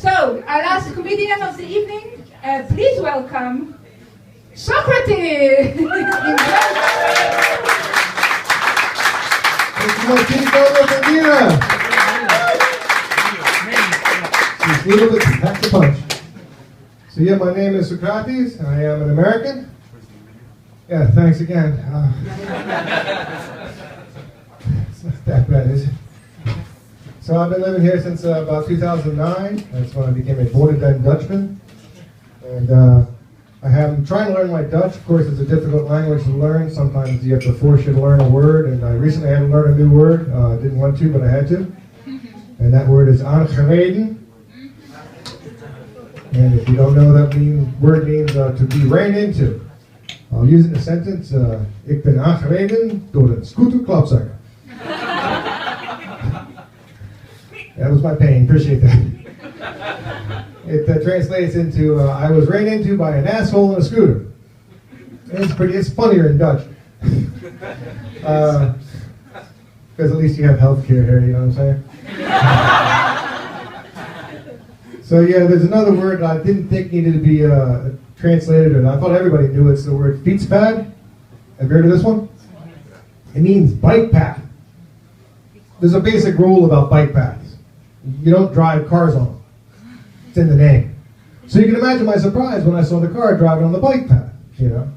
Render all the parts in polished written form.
So, our last comedian of the evening, please welcome Socrates! She's a little bit, that's a punch. So yeah, my name is Socrates. I am an American. Yeah, thanks again. It's not that bad, is it? So I've been living here since about 2009. That's when I became a born-again Dutchman. And I'm trying to learn my Dutch. Of course, it's a difficult language to learn. Sometimes you have to force you to learn a word. And I recently had to learn a new word. I didn't want to, but I had to. And that word is aangereden. And if you don't know what that word means, to be ran into. I'll use it in a sentence. Ik ben aangereden door een scooterklapzak. That was my pain. Appreciate that. It translates into I was ran into by an asshole in a scooter. It's funnier in Dutch. Because at least you have health care here, you know what I'm saying? So yeah, there's another word that I didn't think needed to be translated, and I thought everybody knew it's the word fietspad. Have you heard of this one? It means bike path. There's a basic rule about bike paths. You don't drive cars on them. It's in the name. So you can imagine my surprise when I saw the car driving on the bike path, you know.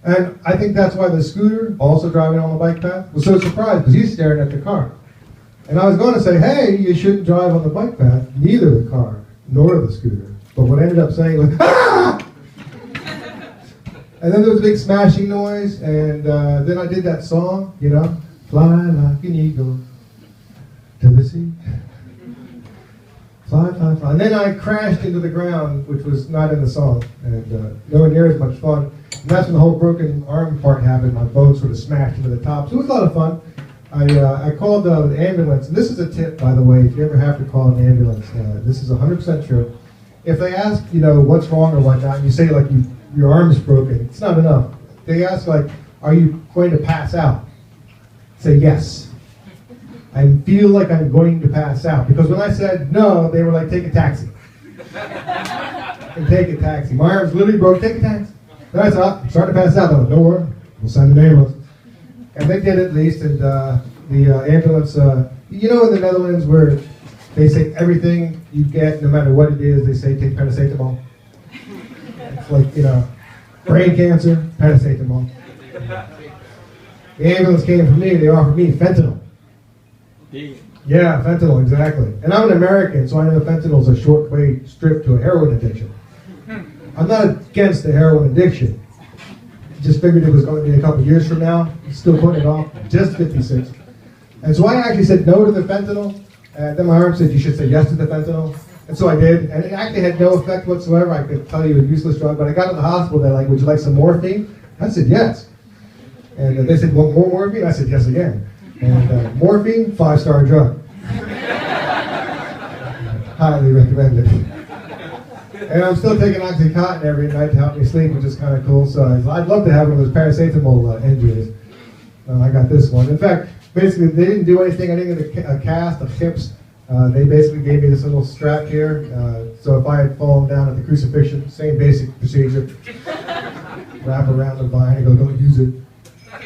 And I think that's why the scooter, also driving on the bike path, was so surprised, because he's staring at the car. And I was going to say, hey, you shouldn't drive on the bike path, neither the car nor the scooter. But what I ended up saying was, ah! And then there was a big smashing noise, and then I did that song, you know, fly like an eagle to the sea. Fly, fly, fly. And then I crashed into the ground, which was not in the song, and nowhere near as much fun. And that's when the whole broken arm part happened. My bone sort of smashed into the top. So it was a lot of fun. I called the ambulance, and this is a tip, by the way, if you ever have to call an ambulance. This is 100% true. If they ask, you know, what's wrong or whatnot, and you say, like, your arm's broken, it's not enough. They ask, like, are you going to pass out? Say yes. I feel like I'm going to pass out. Because when I said no, they were like, take a taxi. And take a taxi. My arm's literally broke, take a taxi. Then I said, I'm starting to pass out. They're like, don't worry, we'll send an ambulance. And they did at least, and the ambulance, you know in the Netherlands where they say everything you get, no matter what it is, they say take paracetamol. It's like, you know, brain cancer, paracetamol. The ambulance came for me, they offered me fentanyl. Yeah, fentanyl, exactly. And I'm an American, so I know fentanyl is a short way strip to a heroin addiction. I'm not against the heroin addiction. Just figured it was going to be a couple years from now. Still putting it off, just 56. And so I actually said no to the fentanyl. And then my arm said you should say yes to the fentanyl. And so I did. And it actually had no effect whatsoever. I could tell you a useless drug. But I got to the hospital, they're like, would you like some morphine? I said yes. And they said, want more morphine? I said yes again. And morphine, 5-star drug. Highly recommended. And I'm still taking Oxycontin every night to help me sleep, which is kind of cool. So I'd love to have one of those paracetamol injuries. I got this one. In fact, basically, they didn't do anything. I didn't get a cast of hips. They basically gave me this little strap here. So if I had fallen down at the crucifixion, same basic procedure. Wrap around the vine and go, don't use it.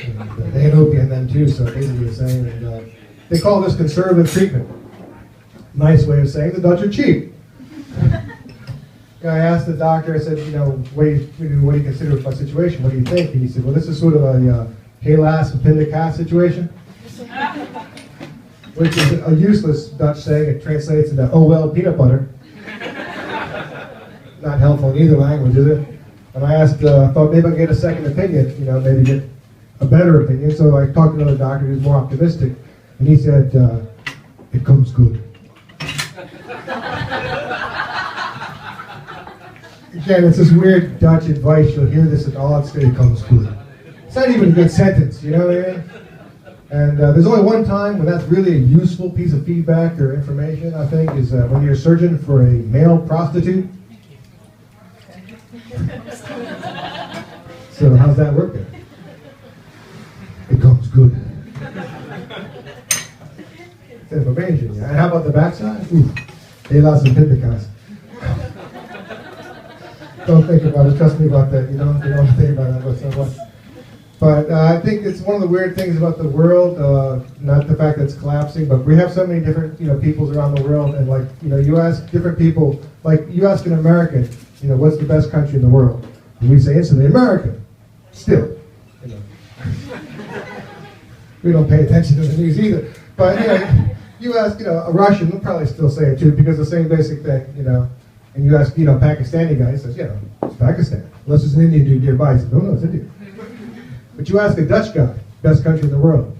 And they had opium then too, so basically the same. And they call this conservative treatment. Nice way of saying the Dutch are cheap. I asked the doctor, I said, you know, what do you consider my situation? What do you think? And he said, well, this is sort of a helaas appendicus situation, which is a useless Dutch saying. It translates into, oh well, peanut butter. Not helpful in either language, is it? And I asked, thought maybe I'd get a second opinion, you know, maybe get a better opinion. So I talked to another doctor who's more optimistic, and he said, it comes good. Again, it's this weird Dutch advice. You'll hear this at odds. It comes good. It's not even a good sentence, you know what I mean? And there's only one time when that's really a useful piece of feedback or information, I think, is when you're a surgeon for a male prostitute. So how's that working? It comes good. It's information, yeah. And how about the backside? Ooh, helaas appendicus. Don't think about it. Trust me about that. You don't think about that whatsoever. But I think it's one of the weird things about the world, not the fact that it's collapsing, but we have so many different, peoples around the world, and you ask different people, like you ask an American, what's the best country in the world? And we say instantly, America. Still, we don't pay attention to the news either. But you ask, a Russian, they'll probably still say it too, because the same basic thing, And you ask, Pakistani guy, he says, it's Pakistan. Unless it's an Indian dude nearby, he says, no, it's India. But you ask a Dutch guy, best country in the world,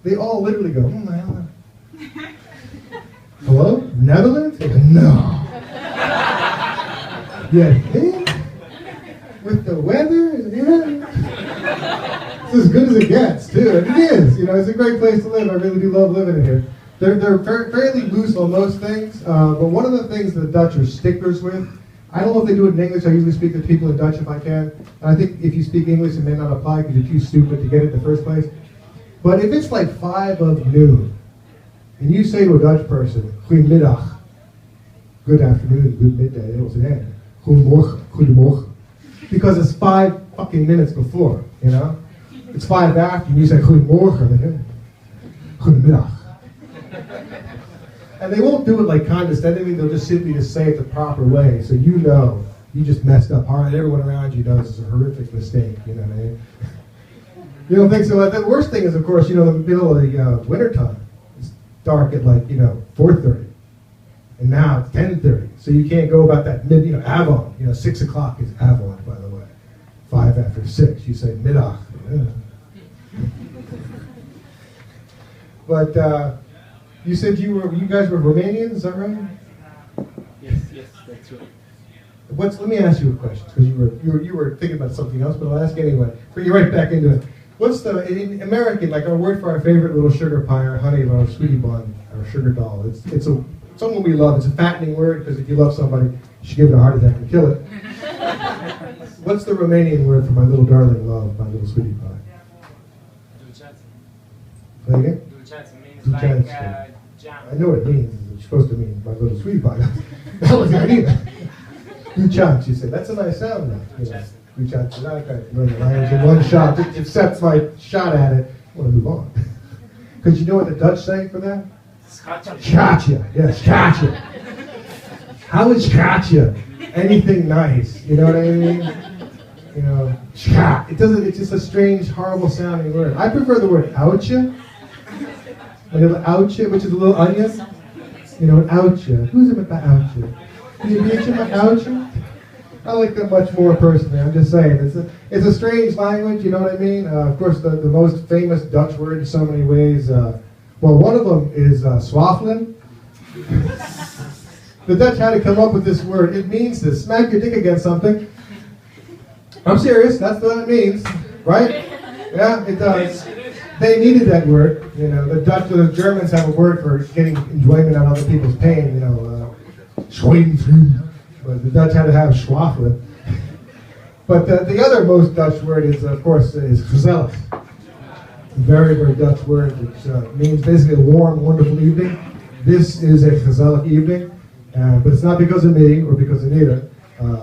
they all literally go, hello? Netherlands? They go, no. Yeah, with the weather? It's as good as it gets, too. And it is. It's a great place to live. I really do love living in here. They're fairly loose on most things, but one of the things the Dutch are sticklers with, I don't know if they do it in English. I usually speak to people in Dutch if I can. And I think if you speak English, it may not apply because you're too stupid to get it in the first place. But if it's like 5 of noon, and you say to a Dutch person, goedemiddag, good afternoon, good midday, they will say, hey, goedemorgen, goedemorgen. Because it's 5 fucking minutes before, It's 5 after, and you say goedemorgen, and goedemiddag. And they won't do it like condescendingly, they'll just simply just say it the proper way, so you just messed up hard, everyone around you knows it's a horrific mistake, you know what I mean? You don't think so? The worst thing is, of course, the middle of the winter time. It's dark at 4:30, and now it's 10:30, so you can't go about that avant, 6 o'clock is avant, by the way. 5 after 6, you say middag. But, you said you guys were Romanians, is that right? Yes, that's right. Let me ask you a question, because you were thinking about something else, but I'll ask anyway. But you're right back into it. What's in American, our word for our favorite little sugar pie, or honey, or sweetie bun, or sugar doll? It's someone we love. It's a fattening word, because if you love somebody, you should give it a heart attack and kill it. What's the Romanian word for my little darling love, my little sweetie pie? Dulceață. Say again? Dulceață means Dulceață. jam. I know what it means. It's supposed to mean my little sweetie pie. That was the idea. Dulceață, you say. That's a nice sound, though. Dulceață. I can't learn the language in one shot. It accepts my shot at it. I want to move on. Because you know what the Dutch say for that? Schatje. Yes, schatje. How is schatje? Anything nice. You know what I mean? Schat. It's just a strange, horrible sounding word. I prefer the word oudje. A little oudje, which is a little onion. An oudje. Who's it with the oudje? Can you mention my oudje? I like that much more personally. I'm just saying. It's a strange language, you know what I mean? Of course, the most famous Dutch word in so many ways. One of them is swaffelen. The Dutch had to come up with this word. It means to smack your dick against something. I'm serious. That's what it means, right? Yeah, it does. They needed that word. The Germans have a word for getting enjoyment out of other people's pain. Schadenfreude. But the Dutch had to have schwafelen. But the other most Dutch word is, of course, is gezellig. Very, very Dutch word, which means basically a warm, wonderful evening. This is a gezellig evening, but it's not because of me or because of Nita,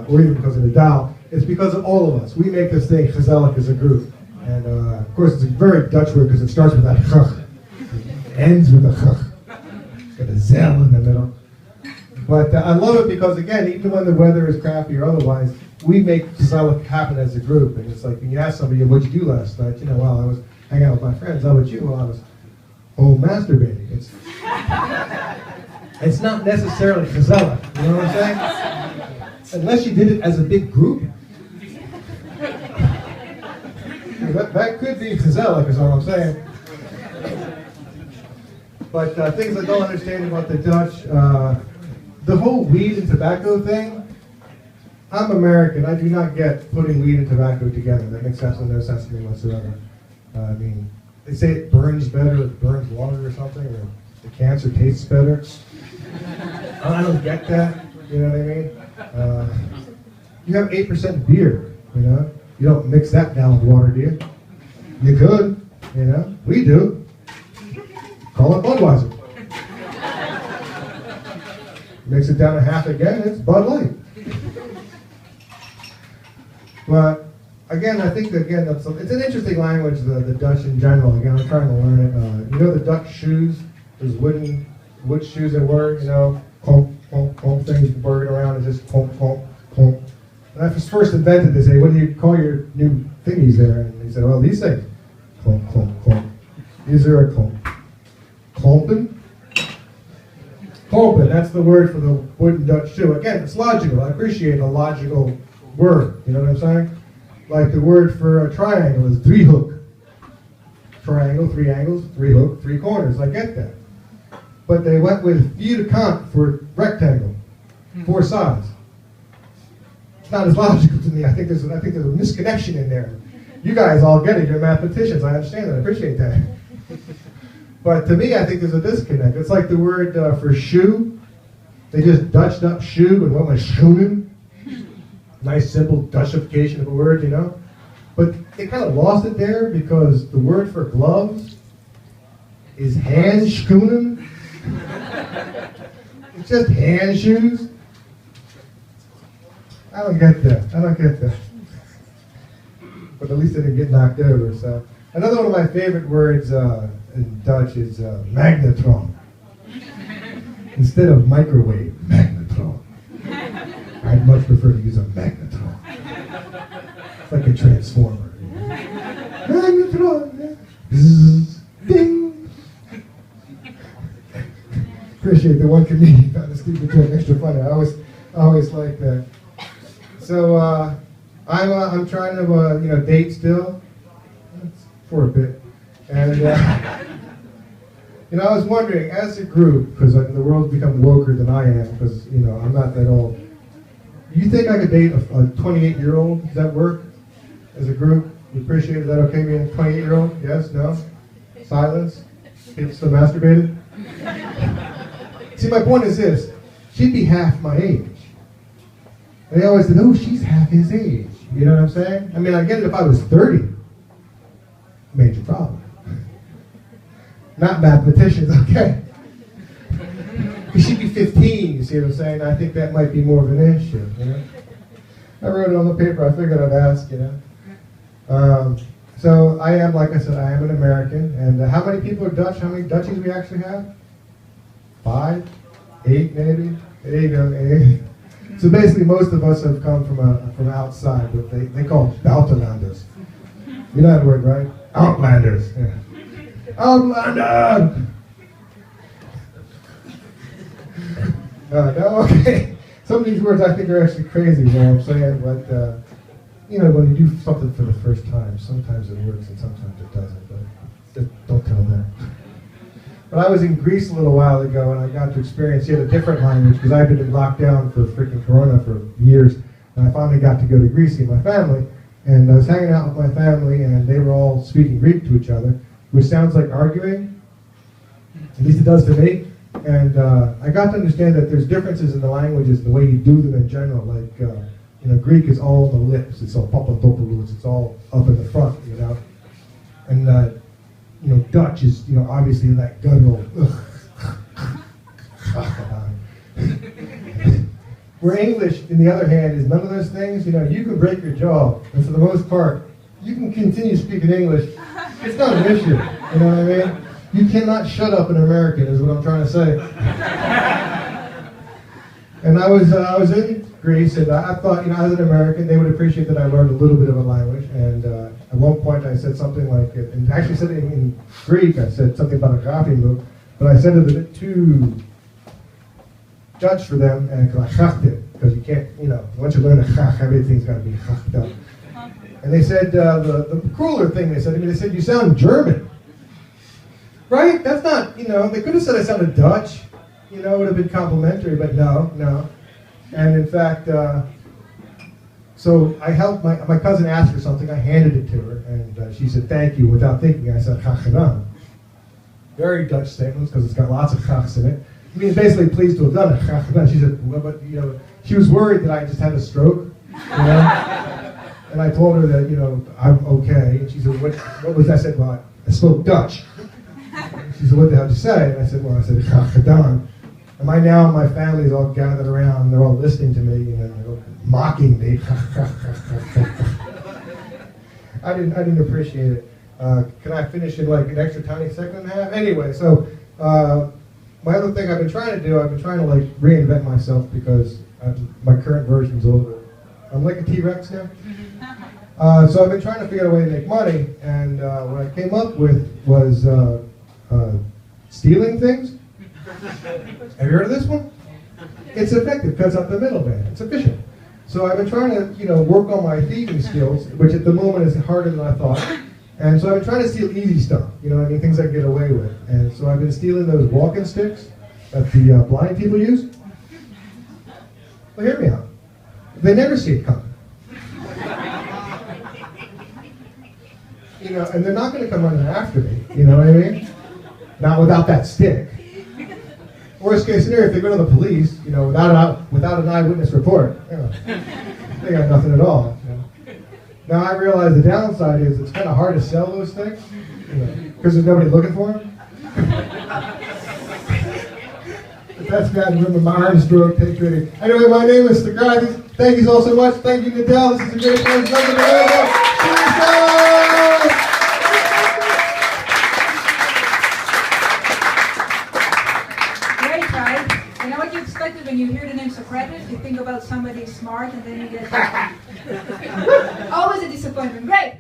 or even because of the Dow. It's because of all of us. We make this thing gezellig as a group. And of course, it's a very Dutch word because it starts with that chug. It ends with a chug. It's got a zel in the middle. But I love it because, again, even when the weather is crappy or otherwise, we make gezellig happen as a group. And it's like when you ask somebody, what'd you do last night? Well, I was hanging out with my friends. How about you? Well, I was home masturbating. It's not necessarily gezellig. You know what I'm saying? Unless you did it as a big group. That could be gezellig, is all I'm saying. But things I don't understand about the Dutch, the whole weed and tobacco thing, I'm American. I do not get putting weed and tobacco together. That makes absolutely no sense to me whatsoever. They say it burns better, it burns longer or something, or the cancer tastes better. I don't get that, you know what I mean? You have 8% beer, You don't mix that down with water, do you? You could, We do. Call it Budweiser. Mix it down to half again, it's Bud Light. But again, I think that, again, it's an interesting language, the Dutch in general. Again, I'm trying to learn it. You know the Dutch shoes, those wood shoes that were, you know, clomp, clomp, clomp things whirring around and just clomp, clomp, clomp. When I was first invented, they say, what do you call your new thingies there? And he said, well, these things, clomp, clomp, clomp. These are a clomp. Klompen? Klompen, that's the word for the wooden Dutch shoe. Again, it's logical. I appreciate a logical word, you know what I'm saying? Like the word for a triangle is driehoek. Triangle, 3 angles, 3 hook, 3 corners. I get that. But they went with vierkant for rectangle, 4 sides. It's not as logical to me. I think there's a misconnection in there. You guys all get it. You're mathematicians. I understand that. I appreciate that. But to me, I think there's a disconnect. It's like the word for shoe. They just Dutched up shoe and went with schoenen. Nice, simple Dutchification of a word, you know. But they kind of lost it there because the word for gloves is handschoenen. It's just hand shoes. I don't get that. But at least I didn't get knocked over. So another one of my favorite words in Dutch is magnetron. Instead of microwave, magnetron. I'd much prefer to use a magnetron. It's like a transformer. Magnetron. Bzzz, ding. Appreciate the one comedian found the stupid joke extra funny. I always like that. So I'm trying to date still for a bit, and I was wondering, as a group, because the world's become woker than I am, because I'm not that old. Do you think I could date a 28-year-old? Does that work as a group? You appreciate it? Is that okay being a 28-year-old? Yes? No? Silence? People still masturbated? See, my point is this. She'd be half my age. And they always said, oh, she's half his age. You know what I'm saying? I mean, I get it if I was 30. Major problem. Not mathematicians, okay. She'd be 15, you see what I'm saying? I think that might be more of an issue, I wrote it on the paper, I figured I'd ask, So I am, like I said, I am an American. And how many people are Dutch? How many Dutchies we actually have? 5? 8 maybe? There you go. 8. So basically most of us have come from outside, but they call it buitenlanders. You know that word, right? Outlanders. Yeah. Outlander! No, okay. Some of these words I think are actually crazy, you know what I'm saying? But, when you do something for the first time, sometimes it works and sometimes it doesn't. But just don't tell them. But I was in Greece a little while ago and I got to experience yet a different language because I've been in lockdown for freaking Corona for years. And I finally got to go to Greece with my family. And I was hanging out with my family and they were all speaking Greek to each other, which sounds like arguing. At least it does to me. And I got to understand that there's differences in the languages, the way you do them in general. Like, Greek is all on the lips. It's all papadopoulos. It's all up in the front, And, Dutch is, obviously that guttural, where English, on the other hand, is none of those things. You can break your jaw, and for the most part, you can continue speaking English. It's not an issue, you know what I mean? You cannot shut up an American, is what I'm trying to say. And I was in Greece, and I thought, as an American, they would appreciate that I learned a little bit of a language. And at one point, I said something like, and actually said it in Greek. I said something about a coffee move, but I said it a bit too Dutch for them, and because you can't, once you learn a chach, everything's got to be chacht up. And they said the crueler thing they said to me. They said, "You sound German." Right? That's not, they could have said I sounded Dutch. It would have been complimentary, but no. And in fact, so I helped my cousin ask for something. I handed it to her, and she said, "Thank you." Without thinking, I said, "Graag gedaan." Very Dutch statements because it's got lots of chachs in it. I mean, basically, pleased to have done it. Graag gedaan. She said, well, but she was worried that I just had a stroke, And I told her that, I'm okay. And she said, what was that? I said, well, I spoke Dutch. She said, what the hell did you say? And I said, graag gedaan. And my family's all gathered around, and they're all listening to me, and they're mocking me. I didn't appreciate it. Can I finish in like an extra tiny second and a half? Anyway, so my other thing I've been trying to do, I've been trying to like reinvent myself because my current version's a little bit, I'm like a T-Rex now. So I've been trying to figure out a way to make money, and what I came up with was stealing things. Have you heard of this one? It's effective, cuts out the middleman. It's efficient. So I've been trying to, work on my thieving skills, which at the moment is harder than I thought. And so I've been trying to steal easy stuff, things I can get away with. And so I've been stealing those walking sticks that the blind people use. Well, hear me out. They never see it coming. And they're not going to come running after me, you know what I mean? Not without that stick. Worst case scenario, if they go to the police, without an eyewitness report, they got nothing at all. Now I realize the downside is it's kind of hard to sell those things, because there's nobody looking for them. If that's bad, remember my arms broke, take pity. Anyway, my name is Socrates. Thank you all so much. Thank you, Nadell. This is a great place. Welcome to Great, right? You know what you expected when you hear the name Socrates? You think about somebody smart and then you get always a disappointment. Great!